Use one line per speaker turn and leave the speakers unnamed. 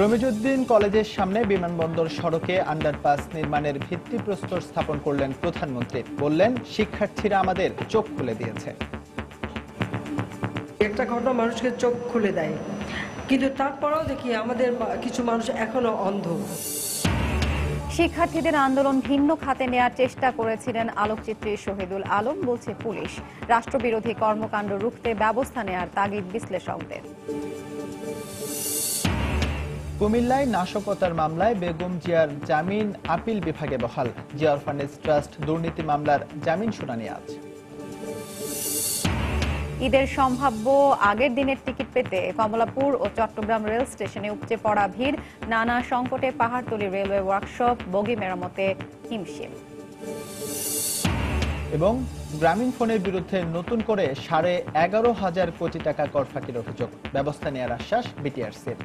রমিজউদ্দিন কলেজের সামনে বিমানবন্দর সড়কে আন্ডারপাস নির্মাণের ভিত্তিপ্রস্তর স্থাপন করলেন প্রধানমন্ত্রী। বললেন, শিক্ষার্থীরা আমাদের চোখ খুলে দিয়েছে।
একটা ঘটনা মানুষকে চোখ খুলে দেয়, কিন্তু তারপরেও দেখি আমাদের কিছু মানুষ এখনো অন্ধ।
শিক্ষার্থীদের আন্দোলন ভিন্ন খাতে নেয়ার চেষ্টা করেছিলেন আলোকচিত্রী শহীদুল আলম, বলছে পুলিশ। রাষ্ট্রবিরোধী কর্মকাণ্ড রুখতে ব্যবস্থা নেয়ার তাগিদ বিশ্লেষকদের।
কুমিল্লায় নাশকতার মামলায় বেগম জিয়ার জামিন আপিল বিভাগে বহাল। জিয়া অরফানেজ ট্রাস্ট দুর্নীতি মামলার জামিন শুনানি আজ।
ঈদের সম্ভাব্য আগের দিনের টিকিট পেতে কমলাপুর ও চট্টগ্রাম রেল স্টেশনে উপচে পড়া ভিড়। নানা সংকটে পাহাড়তলী রেলওয়ে ওয়ার্কশপ, বগি মেরামতে হিমশিম।
এবং গ্রামীণ ফোনের বিরুদ্ধে নতুন করে 11,500 কোটি টাকা কর ফাঁকির অভিযোগ। ব্যবস্থা নেওয়ার আশ্বাস বিটিআরসির।